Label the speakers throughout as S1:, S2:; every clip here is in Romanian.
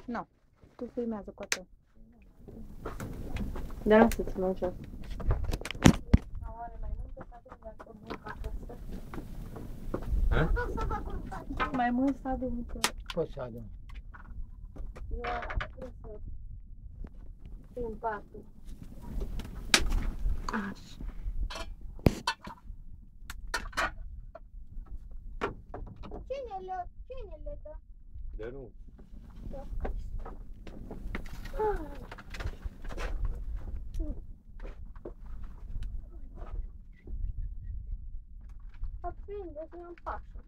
S1: Nu. Tu filmează cu atât.
S2: Dar lasă-ți mă jos.
S1: Mai mult să adun că...
S3: Poți să adun.
S1: Eu trebuie să pun patul.
S2: Așa.
S1: Cine le dă?
S4: De nu.
S1: Aprinde-ți în pașă.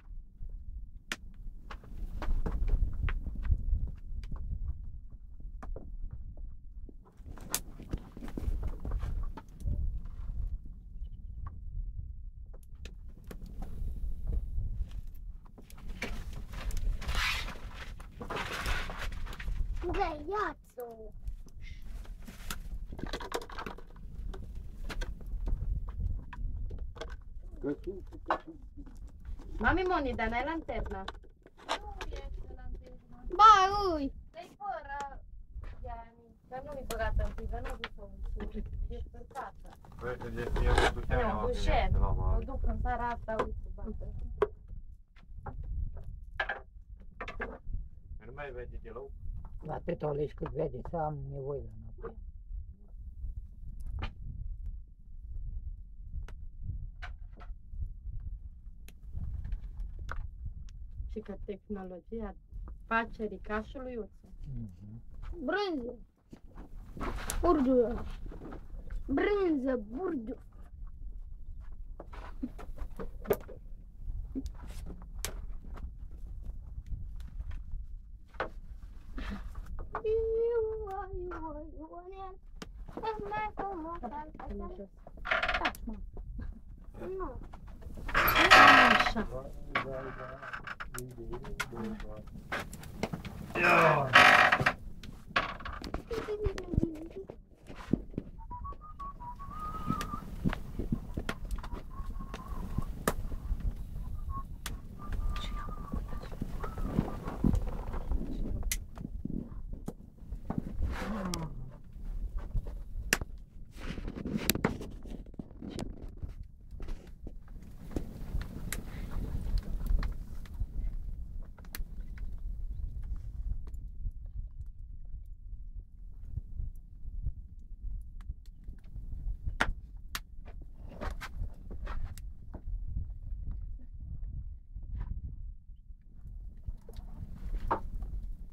S1: Găiațul!
S2: Mami Moni, dar n-ai lanterna.
S1: Ba, ui!
S2: Dă-i fără, Iani, dar nu-i băgată în piză, nu duc-o în sus, e spărcată.
S4: Uite, de fie mă duceam eu
S2: Nu,
S4: acum,
S2: dușen,
S4: de la
S2: o
S4: mare.
S2: duc în seara asta, uite, bată.
S4: Nu mai vede deloc.
S3: Atât o legi cât vede, să am nevoie la noapte.
S2: Și că tehnologia face ricașul lui Uță.
S1: Brânză! Burgiu! Brânză, burgiu! Taci, mă! Nu!
S2: Așa.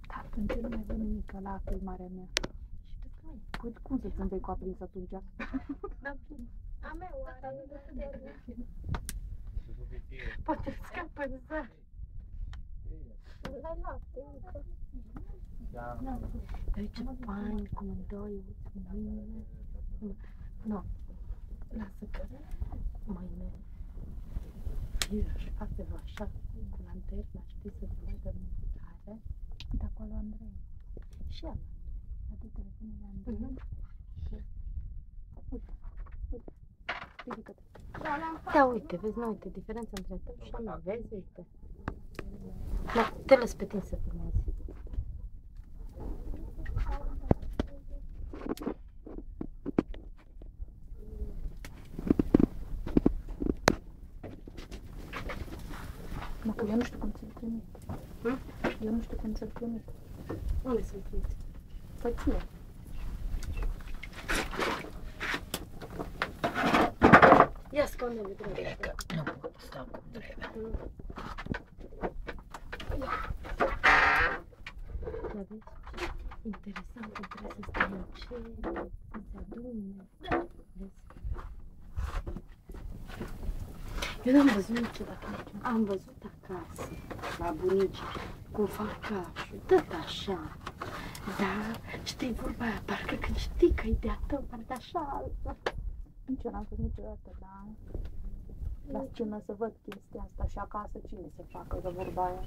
S1: Atunci nu mai vine nimic la filmarea mea. Păi cum să-ți îmbei cu aprins atunci?
S2: A meu are lanternă. Poate scapă în zar.
S1: L-ai luat, încă.
S4: Da.
S2: Dar ce fain, cu amândoi, uite, mâine. Nu, lasă că mâine. Și face-vă așa, cu lanterna, știi, să se vadă tare.
S1: De acolo, Andrei.
S2: Și ăla.
S1: Adu telefonul la Andrei. Ridică-te.
S2: Da, uite, vezi, nu, uite, diferența între tău și a mea, vezi, uite. Da, te las pe tine să filmezi.
S1: Mă, că eu nu știu cum ți-l trimit. Eu nu știu cum ți-l trimit.
S2: Unde să-l trimiți?
S1: Păi ție.
S2: Ia scaunele grele.
S3: Cred că nu pot sta cum trebuie.
S2: Da, vezi? Interesant că trebuie să stai în cer, să se adune. Vezi? Eu n-am văzut niciodată. Am văzut acasă, la bunici, cum fac cașul, tot așa. Da, știi vorba aia, parcă când știi că e de-a tău, parcă așa altă.
S1: Nici eu n-am fost niciodată la scenă să văd chestia asta și acasă cine se facă de vorba aia.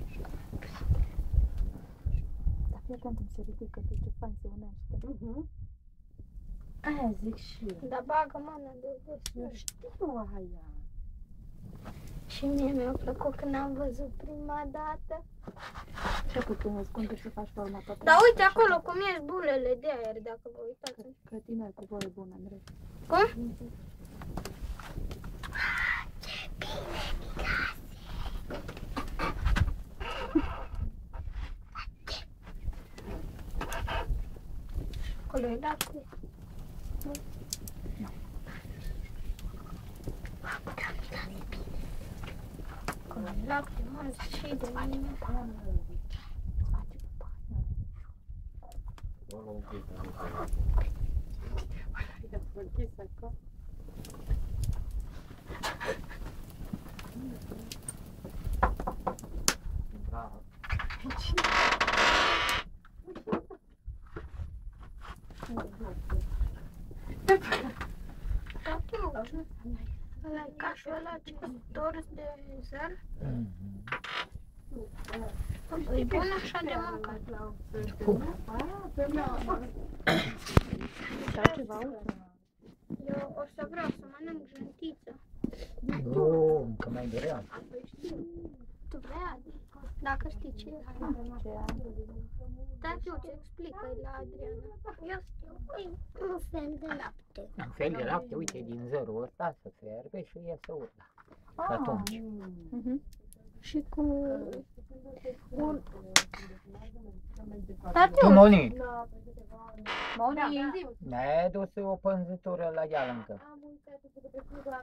S1: Dar fii atent cum se ridică, de ce fain se unește.
S2: Aia zic și eu.
S1: Dar bagă mâna de des.
S2: Eu știu aia.
S5: Și mie mi-a plăcut când am văzut prima dată.
S1: Ce putem spune să faci pe următoarea?
S5: Dar uite acolo cum ești bulele de aer, dacă vă uitați.
S1: Că tine cu voie bună, Andrei.
S5: Cum? Acolo e lapte. Acolo e lapte, mă, și de mine.
S4: Acolo un pic.
S2: I-a închis acolo.
S4: Da.
S5: Ăla-i cașul ăla ce tors de zel. E bun așa de mâncat.
S1: Sau ceva, uite.
S5: Eu o să vreau să mănânc jântiță.
S3: Nu, încă mai grea.
S5: Tu vrea? Dacă știi ce e. Da, eu ce explică la Adriana. Eu știu, e un fel de lapte.
S3: Un fel de lapte, uite, din zărul ăsta să fierbe și iese urla. Și atunci.
S5: Și cu un...
S3: Tu, Moni,
S1: Moni,
S3: mi-ai dus o pânzătură la deal încă.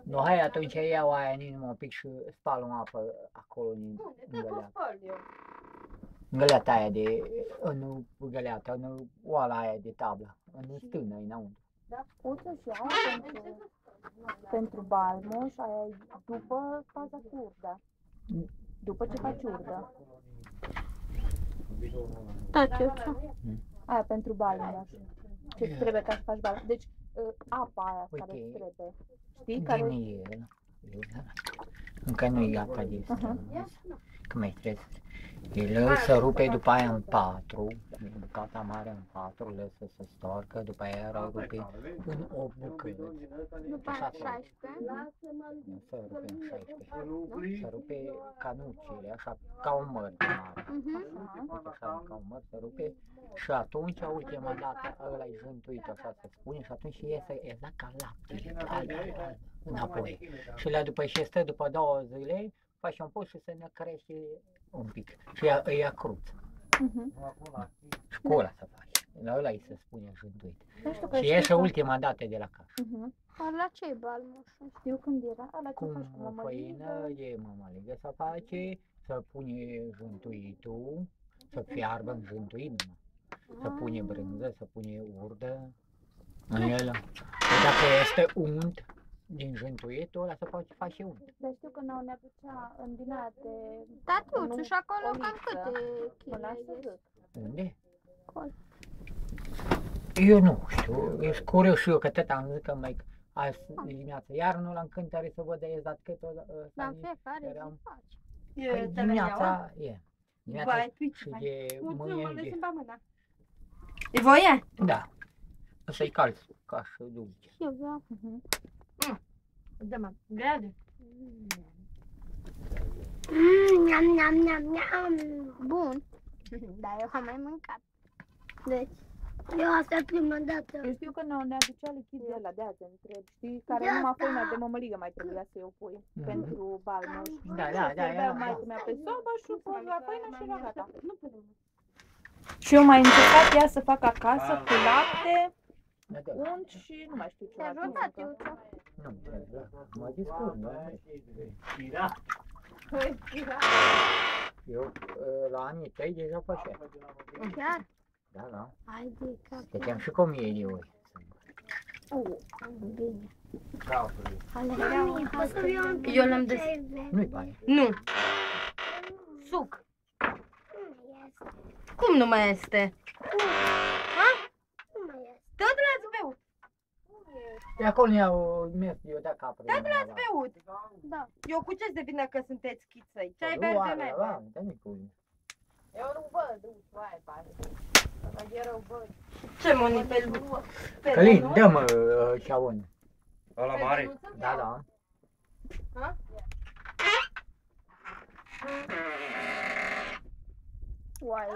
S3: Nu, hai atunci iau aia în inimă un pic și spală în apă acolo în găleată. În găleata aia de, în găleată, în oala aia de tablă, în stână, înăuntru.
S1: uite și aia pentru balmuș, aia e după faza cu urda. După ce faci urdă.
S5: Da, ce
S1: Aia pentru balmuș. Ce trebuie ca să faci balmuș. Deci apa aia care îți trebuie. Știi? Care...
S3: Din el. Încă nu e apa de asta. Că mai trebuie să... El se rupe după aia în 4, bucata mare în 4, lăsă să storcă, după aia o rupe în 8 bucăți.
S5: după aia 16.
S3: Nu se rupe în 16, se rupe canucile, așa ca un măr mare. Uite așa ca un măr se rupe și atunci, ultima dată, ăla e jântuit, așa se spune, și atunci iese exact ca laptele, înapoi. Și la după ce stă după 2 zile, faci un post și se ne crește un pic. Și ia cruț. Și cu ăla să faci. La ăla îi se spune jântuit. Și iese ultima dată de la casă.
S5: Dar la ce e balmușul?
S1: Știu când era, ăla ce faci cu
S3: Cum
S1: mămăligă.
S3: făină e mămăligă să face, să pune jântuitul, să fiarbă în jântuit numai. Să pune brânză, să pune urdă în el. Și dacă este unt din jântuitul ăla, să poți face unt.
S1: Dar știu că ne aducea în din aia de...
S5: Da, tu, și acolo
S1: o
S5: cam
S1: lipsă.
S5: câte
S1: Mă las
S5: chile
S1: să
S5: e?
S1: zic.
S3: Unde?
S5: Acolo.
S3: Eu nu știu, e curios și eu că tot am zis că mai azi dimineața, iar nu l-am cântărit să văd exact cât o
S5: Dar în fiecare zi
S3: eram-
S5: faci.
S3: Păi dimineața e. Dimineața
S2: Vai, tu
S3: și de mâine de...
S2: E voie?
S3: Da. O să-i calci ca și dulce.
S5: Eu vreau.
S2: Da, mă, grade.
S5: Niam, niam, niam, niam. Bun. Dar eu am mai mâncat. Deci, eu asta e prima dată.
S1: Eu știu că ne aducea lichid de ăla, de azi întreb, știi? Care numai făina de mămăligă mai trebuia să o pui pentru balmuș.
S3: Da,
S1: Servea maică-mea pe sobă și o pus la făină și era gata. Și eu mai încercat ea să fac acasă cu lapte, unt și nu mai știu ce
S5: Te-a
S1: mai
S5: ajutat,
S1: pun încă.
S5: eu
S3: Nu, mă descurc, nu? Eu la anii 3 deja făceam.
S5: chiar?
S3: Da, da.
S5: Hai de cap.
S3: Stăteam și cu 1000 de ori.
S5: Bine.
S4: Da,
S2: Eu l-am des...
S3: Nu-i pare.
S2: Nu. Suc. Cum nu mai este? Tot l-ați beut.
S3: De acolo ne-au mers eu de capre.
S2: Tot l-ați beut.
S5: Da.
S2: Eu cu ce-ți de vină că sunteți chițăi? Ce ai
S3: Nu
S2: beri de
S3: are,
S2: mine?
S3: da, dar nu-i cu
S1: Eu nu văd, vai, vai. Rău văd.
S2: Ce moni pe
S3: Călin, dă-mă ceaun.
S4: Ăla mare.
S3: Da, da.
S1: Uai,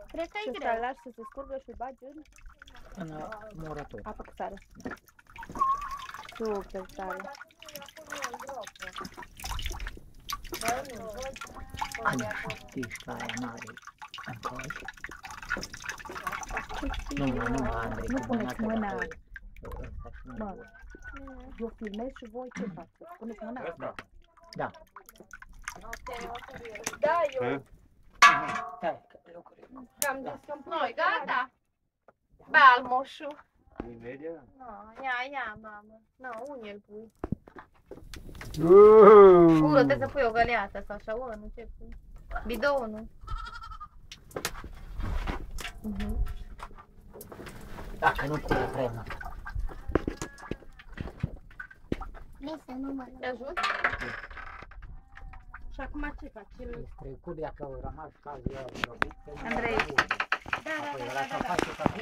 S5: Cred că
S1: și
S5: e
S1: ăsta
S5: greu.
S1: îl lași să se scurgă și îl bagi în
S3: În murător.
S1: apă cu sare. Super tare.
S3: Tișca aia mare. Încoși. Nu, Andrei.
S1: Nu
S3: cu
S1: puneți
S3: mâna,
S1: mâna.
S3: că ăsta și
S1: Mă.
S3: nu.
S1: Eu filmez și voi ce faceți? Puneți mâna?
S3: Da.
S1: Da, eu.
S3: Stai, că lucruri.
S1: Am zis că-mi pun.
S2: Noi, gata? Bal, moșu.
S4: Imediat.
S2: No, ia, mamă. No, unde îl pui? Trebuie să pui o găleată sau așa, nu ce pui? Bidonul.
S3: Dacă nu cură vremea.
S5: Vrei să nu mă
S2: Te ajut? Și acum ce faci?
S3: Îți trecut dacă au rămas cazul ăla grăbit.
S1: Andrei.
S3: Apoi ăla să face ca acum.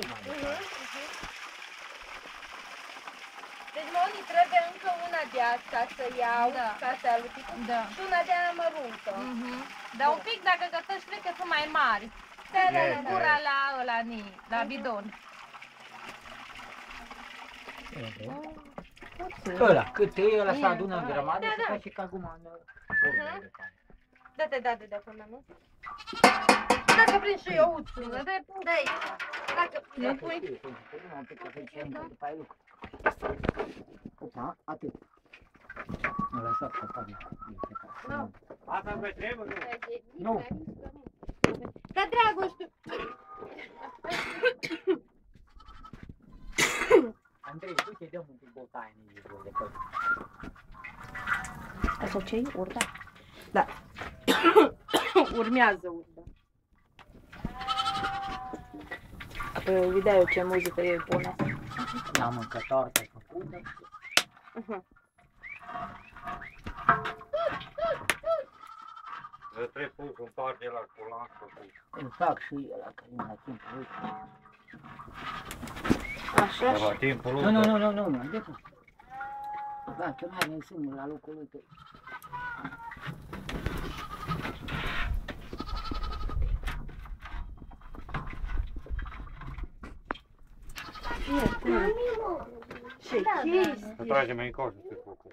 S2: Deci, Moni, trebuie încă una de asta să iau,
S1: Da.
S2: ca să alutic,
S1: Da.
S2: și una de aia măruntă. Dar un pic, dacă gătești, cred că sunt mai mari.
S4: Este.
S2: Gura la ăla, la bidon.
S3: Ăla, cât e, ăla se adună în grămadă
S2: Da,
S3: și
S2: da.
S3: face ca acum în urmă.
S2: Dă-te, de acolo, nu? Dacă prind și eu uțul, de aici. Dacă
S3: Nu
S2: pui...
S3: un pic că face încă după aia lucru. Opa, atât. Nu lăsat să facă.
S2: Nu.
S4: Asta mai trebuie, nu?
S3: Nu.
S2: Dar, Dragoș,
S3: Andrei, du-te, dăm un pic băutaie în jurul de tot.
S1: Așa ce-i? Urda? Da. Urmează urda. Apoi îi dai eu ce muzică e bună.
S3: Am încă tortă făcută.
S4: Trebuie pus un par de la colanță.
S3: Îl fac și ăla că e la timpul lui.
S1: Așa
S4: La timpul lui.
S3: Nu, de pus. Da, că mai are singur la locul lui. Că...
S1: Ce chestii?
S4: Să tragem mai încolo să se făcut.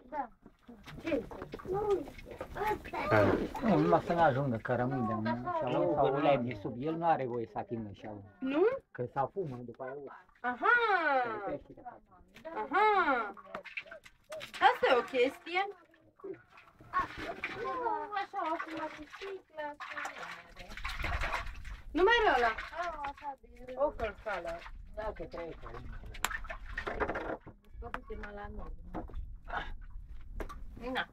S3: Nu, numai să nu ajungă că rămâne de mână sau o lemne sub el, nu are voie să atingă și aia.
S1: Nu?
S3: Că s-a fumă după aia.
S1: Aha! Aha! Asta e o chestie. Numărul ăla. O călcală.
S3: Dacă trebuie să
S2: uite-mă la noi. Na.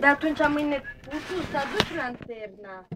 S2: Dar atunci mâine uțul s-a dus lanterna.